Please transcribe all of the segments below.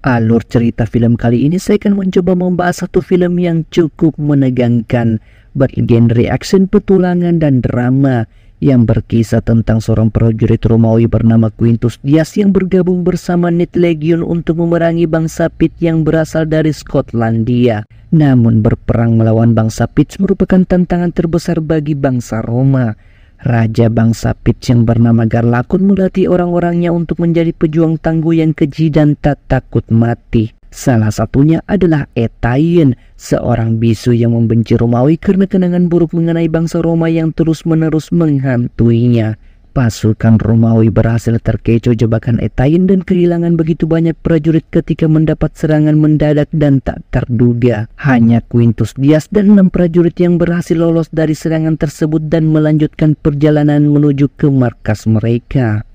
Alur cerita film kali ini saya akan mencoba membahas satu film yang cukup menegangkan, bergenre action, petualangan, dan drama yang berkisah tentang seorang prajurit Romawi bernama Quintus Dias yang bergabung bersama Nit Legion untuk memerangi bangsa Pit yang berasal dari Skotlandia. Namun berperang melawan bangsa Pit merupakan tantangan terbesar bagi bangsa Roma. Raja bangsa Pit yang bernama Garlakon melatih orang-orangnya untuk menjadi pejuang tangguh yang keji dan tak takut mati. Salah satunya adalah Etain, seorang bisu yang membenci Romawi karena kenangan buruk mengenai bangsa Roma yang terus-menerus menghantuinya. Pasukan Romawi berhasil terkecoh jebakan Etain dan kehilangan begitu banyak prajurit ketika mendapat serangan mendadak dan tak terduga. Hanya Quintus Dias dan 6 prajurit yang berhasil lolos dari serangan tersebut dan melanjutkan perjalanan menuju ke markas mereka.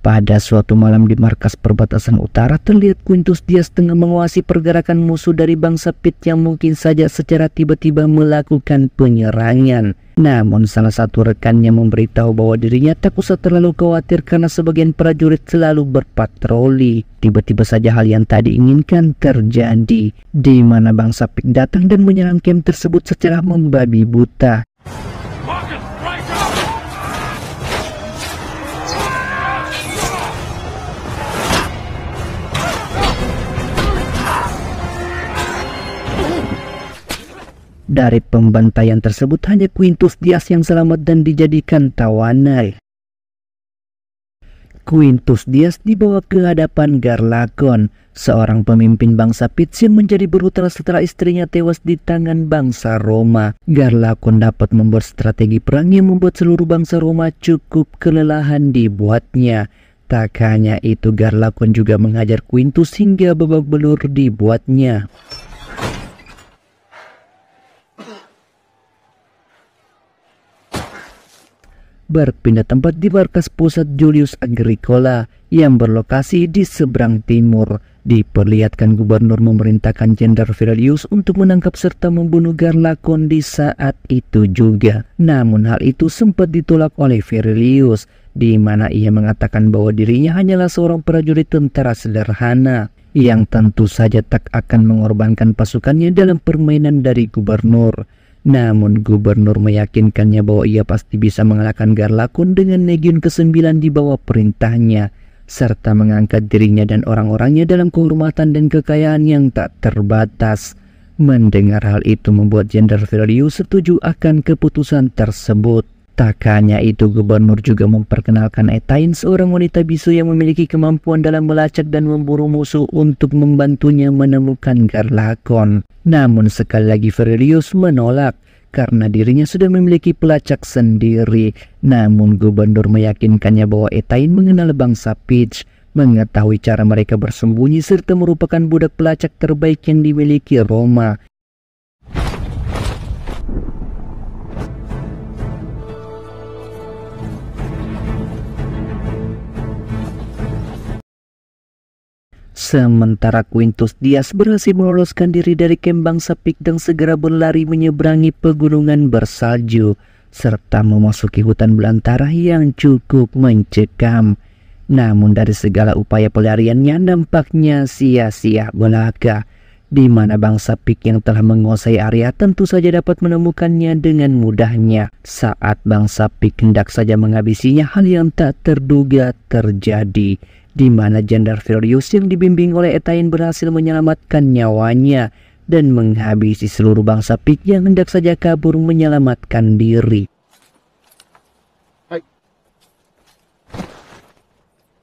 Pada suatu malam di markas perbatasan utara, terlihat Quintus Dias tengah menguasai pergerakan musuh dari bangsa Pit yang mungkin saja secara tiba-tiba melakukan penyerangan. Namun salah satu rekannya memberitahu bahwa dirinya tak usah terlalu khawatir karena sebagian prajurit selalu berpatroli. Tiba-tiba saja hal yang tak diinginkan terjadi, di mana bangsa Pit datang dan menyerang camp tersebut secara membabi buta. Dari pembantaian tersebut hanya Quintus Dias yang selamat dan dijadikan tawanan. Quintus Dias dibawa ke hadapan Garlakon, seorang pemimpin bangsa Pit yang menjadi brutal setelah istrinya tewas di tangan bangsa Roma. Garlakon dapat membuat strategi perang yang membuat seluruh bangsa Roma cukup kelelahan dibuatnya. Tak hanya itu, Garlakon juga mengajar Quintus hingga babak belur dibuatnya. Berpindah tempat di markas pusat Julius Agricola yang berlokasi di seberang timur. Diperlihatkan gubernur memerintahkan Jenderal Viridius untuk menangkap serta membunuh Garlakon di saat itu juga. Namun hal itu sempat ditolak oleh Viridius, di mana ia mengatakan bahwa dirinya hanyalah seorang prajurit tentara sederhana yang tentu saja tak akan mengorbankan pasukannya dalam permainan dari gubernur. Namun gubernur meyakinkannya bahwa ia pasti bisa mengalahkan Garlakon dengan legiun ke-9 di bawah perintahnya, serta mengangkat dirinya dan orang-orangnya dalam kehormatan dan kekayaan yang tak terbatas. Mendengar hal itu membuat Jenderal Viridius setuju akan keputusan tersebut. Tak hanya itu, gubernur juga memperkenalkan Etain, seorang wanita bisu yang memiliki kemampuan dalam melacak dan memburu musuh untuk membantunya menemukan Garlakon. Namun sekali lagi Viridius menolak karena dirinya sudah memiliki pelacak sendiri. Namun gubernur meyakinkannya bahwa Etain mengenal bangsa Pit, mengetahui cara mereka bersembunyi serta merupakan budak pelacak terbaik yang dimiliki Roma. Sementara Quintus Dias berhasil meloloskan diri dari kamp bangsa Pit dan segera berlari menyeberangi pegunungan bersalju serta memasuki hutan belantara yang cukup mencekam. Namun dari segala upaya pelariannya nampaknya sia-sia belaka, di mana bangsa Pit yang telah menguasai area tentu saja dapat menemukannya dengan mudahnya. Saat bangsa Pit hendak saja menghabisinya, hal yang tak terduga terjadi, di mana Jenderal Viridius yang dibimbing oleh Etain berhasil menyelamatkan nyawanya dan menghabisi seluruh bangsa Pit yang hendak saja kabur menyelamatkan diri.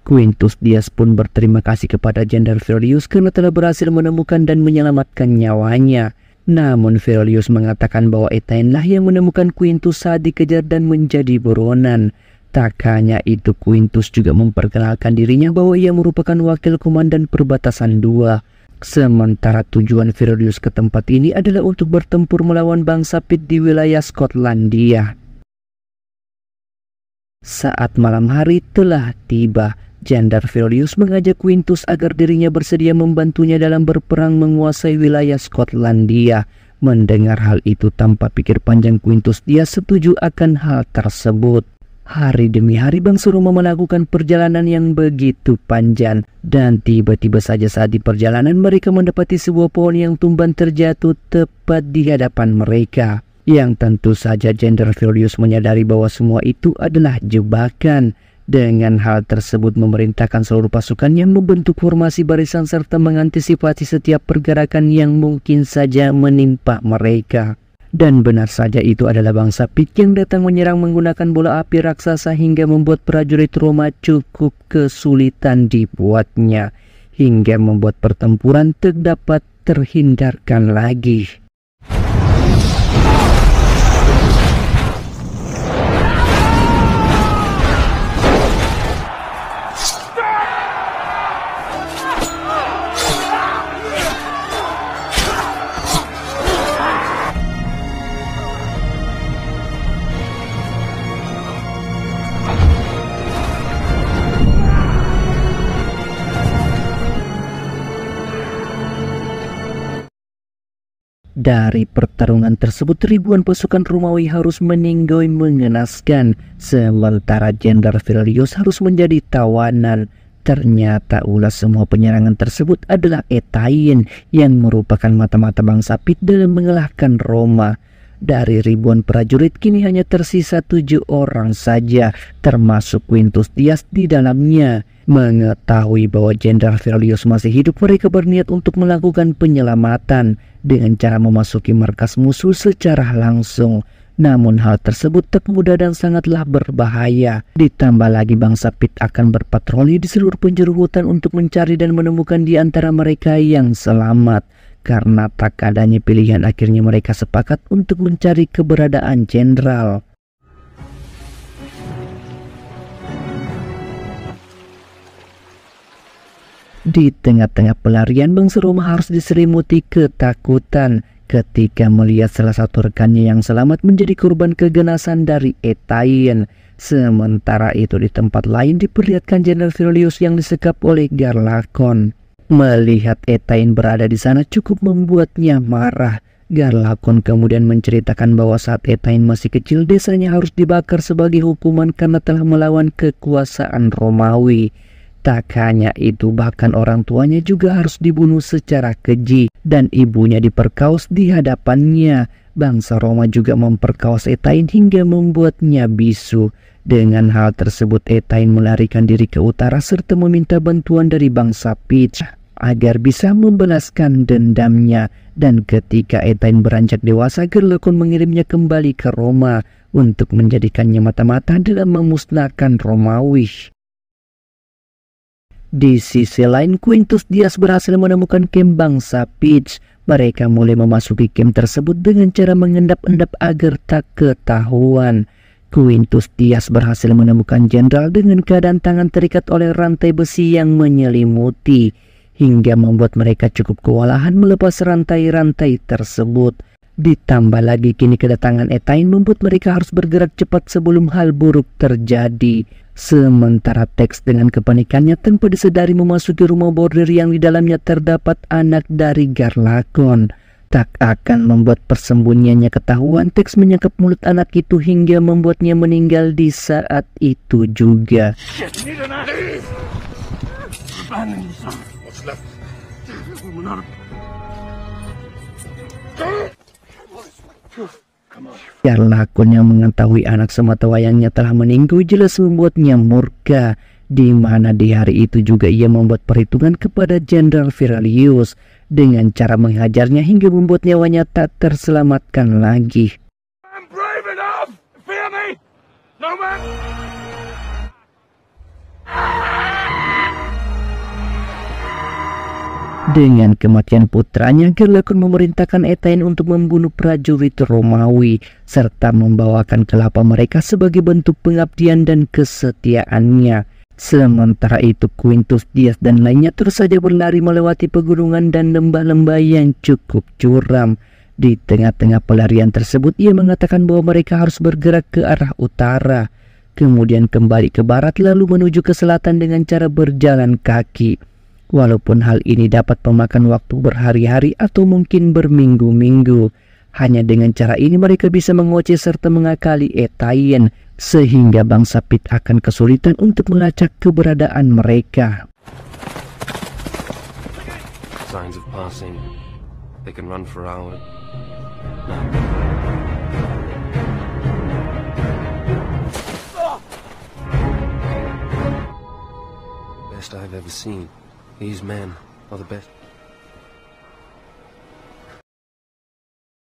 Quintus Dias pun berterima kasih kepada Jenderal Viridius karena telah berhasil menemukan dan menyelamatkan nyawanya. Namun Viridius mengatakan bahwa Etain lah yang menemukan Quintus saat dikejar dan menjadi buronan. Tak hanya itu, Quintus juga memperkenalkan dirinya bahwa ia merupakan wakil komandan perbatasan 2. Sementara tujuan Viridius ke tempat ini adalah untuk bertempur melawan bangsa Pit di wilayah Skotlandia. Saat malam hari telah tiba, Jenderal Viridius mengajak Quintus agar dirinya bersedia membantunya dalam berperang menguasai wilayah Skotlandia. Mendengar hal itu tanpa pikir panjang, Quintus Dias setuju akan hal tersebut. Hari demi hari Bangsa Roma melakukan perjalanan yang begitu panjang, dan tiba-tiba saja saat di perjalanan mereka mendapati sebuah pohon yang tumbang terjatuh tepat di hadapan mereka. Yang tentu saja Jenderal Furious menyadari bahwa semua itu adalah jebakan. Dengan hal tersebut memerintahkan seluruh pasukannya membentuk formasi barisan serta mengantisipasi setiap pergerakan yang mungkin saja menimpa mereka. Dan benar saja itu adalah bangsa Pit yang datang menyerang menggunakan bola api raksasa hingga membuat prajurit Roma cukup kesulitan dibuatnya, hingga membuat pertempuran tak dapat terhindarkan lagi. Dari pertarungan tersebut ribuan pasukan Romawi harus meninggoy mengenaskan, sementara Jenderal Furious harus menjadi tawanan. Ternyata ulas semua penyerangan tersebut adalah Etain yang merupakan mata-mata bangsa Pit dalam mengalahkan Roma. Dari ribuan prajurit kini hanya tersisa 7 orang saja, termasuk Quintus Dias di dalamnya. Mengetahui bahwa Jenderal Furious masih hidup, mereka berniat untuk melakukan penyelamatan dengan cara memasuki markas musuh secara langsung. Namun hal tersebut tak mudah dan sangatlah berbahaya. Ditambah lagi bangsa Pit akan berpatroli di seluruh penjuru hutan untuk mencari dan menemukan di antara mereka yang selamat. Karena tak adanya pilihan, akhirnya mereka sepakat untuk mencari keberadaan jenderal. Di tengah-tengah pelarian, bangsa Roma harus diselimuti ketakutan ketika melihat salah satu rekannya yang selamat menjadi korban keganasan dari Etain. Sementara itu di tempat lain diperlihatkan Jenderal Furious yang disekap oleh Garlakon. Melihat Etain berada di sana cukup membuatnya marah. Garlakon kemudian menceritakan bahwa saat Etain masih kecil desanya harus dibakar sebagai hukuman karena telah melawan kekuasaan Romawi. Tak hanya itu, bahkan orang tuanya juga harus dibunuh secara keji dan ibunya diperkaos di hadapannya. Bangsa Roma juga memperkaos Etain hingga membuatnya bisu. Dengan hal tersebut Etain melarikan diri ke utara serta meminta bantuan dari bangsa Pit agar bisa membalaskan dendamnya. Dan ketika Etain beranjak dewasa, Garlakon mengirimnya kembali ke Roma untuk menjadikannya mata-mata dalam memusnahkan Romawi. Di sisi lain, Quintus Dias berhasil menemukan kem bangsa Pit. Mereka mulai memasuki kem tersebut dengan cara mengendap-endap agar tak ketahuan. Quintus Dias berhasil menemukan jenderal dengan keadaan tangan terikat oleh rantai besi yang menyelimuti, hingga membuat mereka cukup kewalahan melepas rantai-rantai tersebut. Ditambah lagi kini kedatangan Etain membuat mereka harus bergerak cepat sebelum hal buruk terjadi. Sementara Tex dengan kepanikannya tanpa disadari memasuki rumah bordir yang di dalamnya terdapat anak dari Garlakon. Tak akan membuat persembunyiannya ketahuan, Tex menyekap mulut anak itu hingga membuatnya meninggal di saat itu juga. Garlakon yang mengetahui anak sematawayangnya telah meninggal jelas membuatnya murka, di mana di hari itu juga ia membuat perhitungan kepada Jenderal Furious dengan cara menghajarnya hingga membuat nyawanya tak terselamatkan lagi. Dengan kematian putranya, Garlakon memerintahkan Etain untuk membunuh prajurit Romawi serta membawakan kelapa mereka sebagai bentuk pengabdian dan kesetiaannya. Sementara itu Quintus Dias dan lainnya terus saja berlari melewati pegunungan dan lembah-lembah yang cukup curam. Di tengah-tengah pelarian tersebut ia mengatakan bahwa mereka harus bergerak ke arah utara, kemudian kembali ke barat lalu menuju ke selatan dengan cara berjalan kaki. Walaupun hal ini dapat memakan waktu berhari-hari atau mungkin berminggu-minggu, Hanya dengan cara ini mereka bisa mengoceh serta mengakali Etain, sehingga bangsa Pit akan kesulitan untuk melacak keberadaan mereka. Signs of passing. They can run for hours. Best I've ever seen. These men are the best.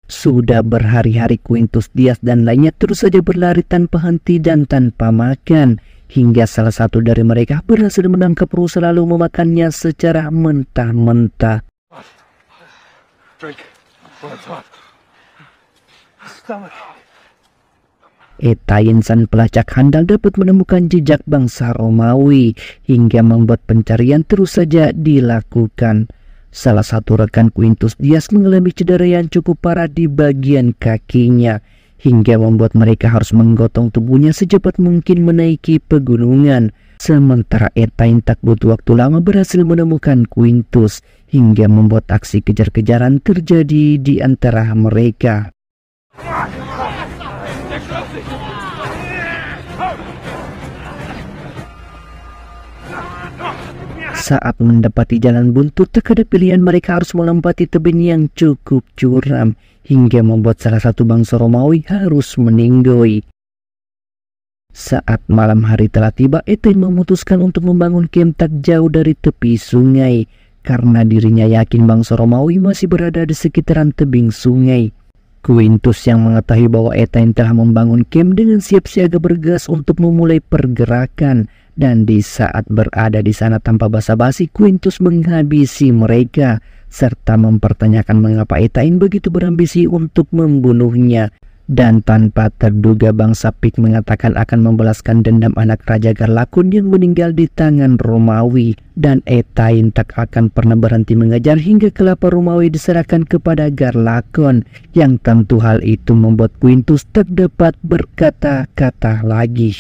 Sudah berhari-hari Quintus Dias dan lainnya terus saja berlari tanpa henti dan tanpa makan, hingga salah satu dari mereka berhasil menangkap rusa lalu memakannya secara mentah-mentah. Etain sang pelacak handal dapat menemukan jejak bangsa Romawi hingga membuat pencarian terus saja dilakukan. Salah satu rekan Quintus Dias mengalami cedera yang cukup parah di bagian kakinya, hingga membuat mereka harus menggotong tubuhnya secepat mungkin menaiki pegunungan. Sementara Etain tak butuh waktu lama berhasil menemukan Quintus, hingga membuat aksi kejar-kejaran terjadi di antara mereka. Saat mendapati jalan buntu, tak ada pilihan mereka harus melewati tebing yang cukup curam, hingga membuat salah satu bangsa Romawi harus meninggoy. Saat malam hari telah tiba, Etain memutuskan untuk membangun kem tak jauh dari tepi sungai, karena dirinya yakin bangsa Romawi masih berada di sekitaran tebing sungai. Quintus yang mengetahui bahwa Etain telah membangun kem dengan siap siaga bergegas untuk memulai pergerakan. Dan di saat berada di sana tanpa basa-basi, Quintus menghabisi mereka serta mempertanyakan mengapa Etain begitu berambisi untuk membunuhnya. Dan tanpa terduga bangsa Pik mengatakan akan membalaskan dendam anak Raja Garlakon yang meninggal di tangan Romawi. Dan Etain tak akan pernah berhenti mengejar hingga kelapa Romawi diserahkan kepada Garlakon, yang tentu hal itu membuat Quintus tak dapat berkata-kata lagi.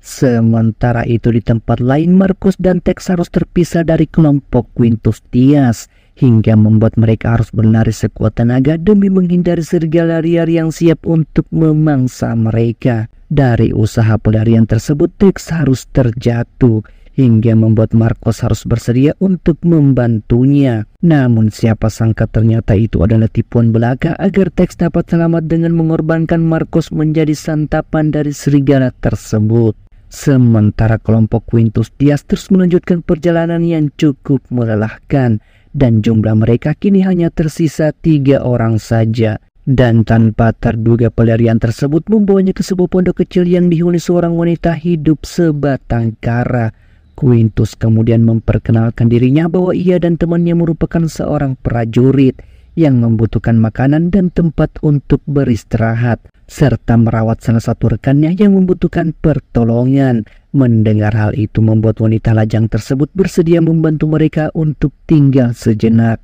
Sementara itu di tempat lain, Marcus dan Tex harus terpisah dari kelompok Quintus Dias, hingga membuat mereka harus berlari sekuat tenaga demi menghindari serigala liar yang siap untuk memangsa mereka. Dari usaha pelarian tersebut, Tex harus terjatuh, hingga membuat Marcus harus bersedia untuk membantunya. Namun siapa sangka ternyata itu adalah tipuan belaka agar Tex dapat selamat dengan mengorbankan Marcus menjadi santapan dari serigala tersebut. Sementara kelompok Quintus Dias terus melanjutkan perjalanan yang cukup melelahkan, dan jumlah mereka kini hanya tersisa 3 orang saja. Dan tanpa terduga pelarian tersebut membawanya ke sebuah pondok kecil yang dihuni seorang wanita hidup sebatang kara. Quintus kemudian memperkenalkan dirinya bahwa ia dan temannya merupakan seorang prajurit yang membutuhkan makanan dan tempat untuk beristirahat, serta merawat salah satu rekannya yang membutuhkan pertolongan. Mendengar hal itu membuat wanita lajang tersebut bersedia membantu mereka untuk tinggal sejenak.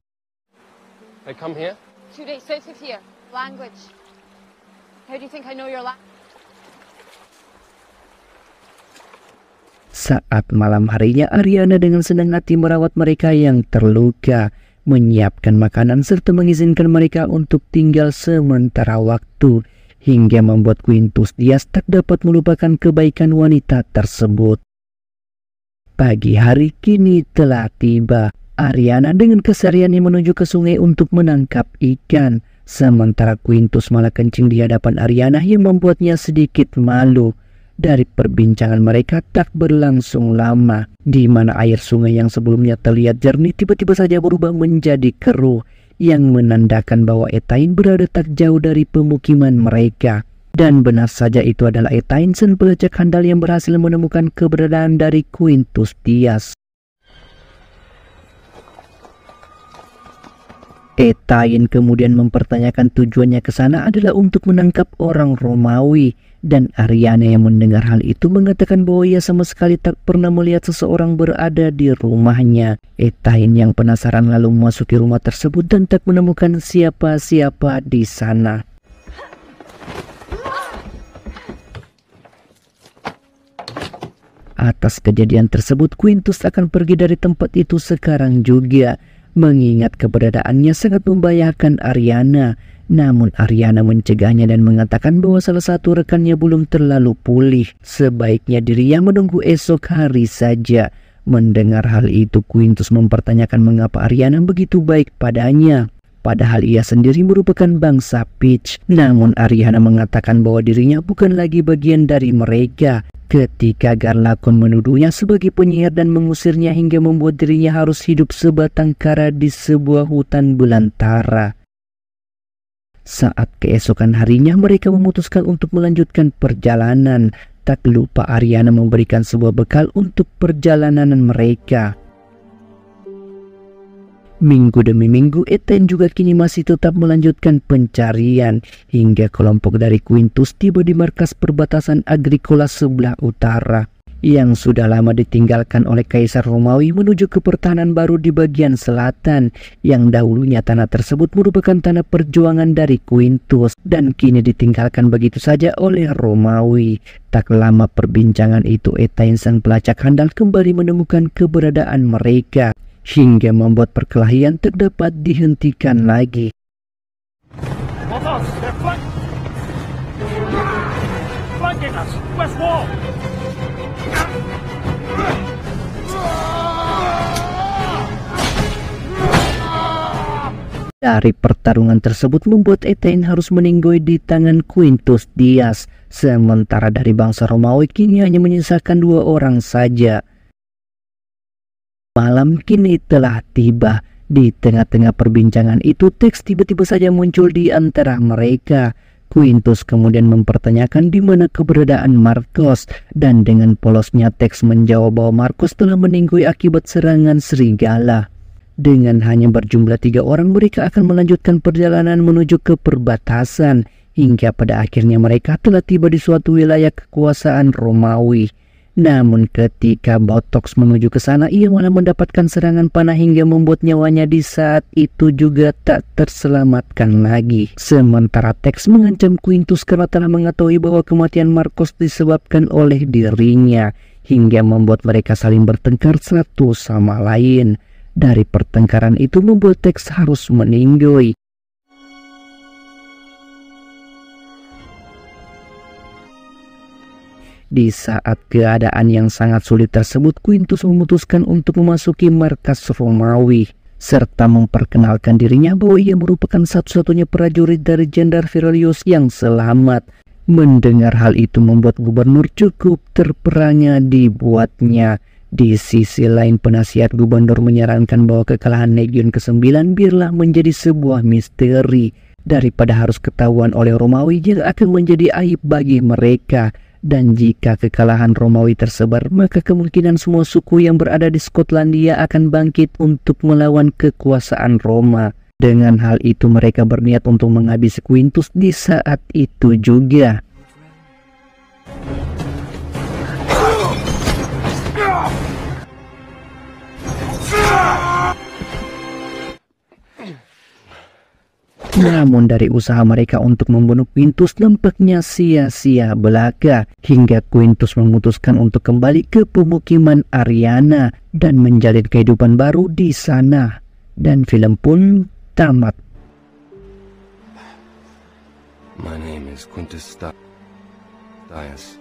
They come here? 2 days south of here. Language. How do you think I know your language? Saat malam harinya, Ariana dengan senang hati merawat mereka yang terluka, menyiapkan makanan serta mengizinkan mereka untuk tinggal sementara waktu, hingga membuat Quintus Dias tak dapat melupakan kebaikan wanita tersebut. Pagi hari kini telah tiba. Ariana dengan kesehariannya menuju ke sungai untuk menangkap ikan, sementara Quintus malah kencing di hadapan Ariana yang membuatnya sedikit malu. Dari perbincangan mereka tak berlangsung lama, di mana air sungai yang sebelumnya terlihat jernih tiba-tiba saja berubah menjadi keruh, yang menandakan bahwa Etain berada tak jauh dari pemukiman mereka. Dan benar saja itu adalah Etain, sang pelacak handal yang berhasil menemukan keberadaan dari Quintus Dias. Etain kemudian mempertanyakan tujuannya ke sana adalah untuk menangkap orang Romawi, dan Ariana yang mendengar hal itu mengatakan bahwa ia sama sekali tak pernah melihat seseorang berada di rumahnya. Etain yang penasaran lalu memasuki rumah tersebut dan tak menemukan siapa-siapa di sana. Atas kejadian tersebut, Quintus akan pergi dari tempat itu sekarang juga, mengingat keberadaannya sangat membahayakan Ariana. Namun Ariana mencegahnya dan mengatakan bahwa salah satu rekannya belum terlalu pulih. Sebaiknya dirinya menunggu esok hari saja. Mendengar hal itu, Quintus mempertanyakan mengapa Ariana begitu baik padanya. Padahal ia sendiri merupakan bangsa Peach. Namun Ariana mengatakan bahwa dirinya bukan lagi bagian dari mereka. Ketika Garlakon menuduhnya sebagai penyihir dan mengusirnya hingga membuat dirinya harus hidup sebatang kara di sebuah hutan belantara. Saat keesokan harinya mereka memutuskan untuk melanjutkan perjalanan. Tak lupa Ariana memberikan sebuah bekal untuk perjalanan mereka. Minggu demi minggu, Ethan juga kini masih tetap melanjutkan pencarian hingga kelompok dari Quintus tiba di markas perbatasan Agricola sebelah utara yang sudah lama ditinggalkan oleh Kaisar Romawi menuju ke pertahanan baru di bagian selatan yang dahulunya tanah tersebut merupakan tanah perjuangan dari Quintus dan kini ditinggalkan begitu saja oleh Romawi. Tak lama perbincangan itu, Ethan sang pelacak handal kembali menemukan keberadaan mereka hingga membuat perkelahian tak dapat dihentikan lagi. Dari pertarungan tersebut membuat Ethan harus meninggoy di tangan Quintus Dias, sementara dari bangsa Romawi kini hanya menyisakan 2 orang saja. Malam kini telah tiba. Di tengah-tengah perbincangan itu, Tex tiba-tiba saja muncul di antara mereka. Quintus kemudian mempertanyakan di mana keberadaan Marcos, dan dengan polosnya Tex menjawab bahwa Marcos telah meninggoy akibat serangan serigala. Dengan hanya berjumlah 3 orang, mereka akan melanjutkan perjalanan menuju ke perbatasan hingga pada akhirnya mereka telah tiba di suatu wilayah kekuasaan Romawi. Namun ketika Botox menuju ke sana, ia malah mendapatkan serangan panah hingga membuat nyawanya di saat itu juga tak terselamatkan lagi. Sementara Tex mengancam Quintus karena telah mengetahui bahwa kematian Marcos disebabkan oleh dirinya, hingga membuat mereka saling bertengkar satu sama lain. Dari pertengkaran itu membuat Tex harus meninggoy. Di saat keadaan yang sangat sulit tersebut, Quintus memutuskan untuk memasuki markas Romawi serta memperkenalkan dirinya bahwa ia merupakan satu-satunya prajurit dari Jenderal Virelius yang selamat. Mendengar hal itu membuat gubernur cukup terperangah dibuatnya. Di sisi lain, penasihat gubernur menyarankan bahwa kekalahan Legiun ke-9 biarlah menjadi sebuah misteri daripada harus ketahuan oleh Romawi yang akan menjadi aib bagi mereka. Dan jika kekalahan Romawi tersebar, maka kemungkinan semua suku yang berada di Skotlandia akan bangkit untuk melawan kekuasaan Roma. Dengan hal itu mereka berniat untuk menghabisi Quintus di saat itu juga. Namun dari usaha mereka untuk membunuh Quintus nampaknya sia-sia belaka, hingga Quintus memutuskan untuk kembali ke pemukiman Ariana dan menjalin kehidupan baru di sana. Dan film pun tamat. My name is Quintus Dias.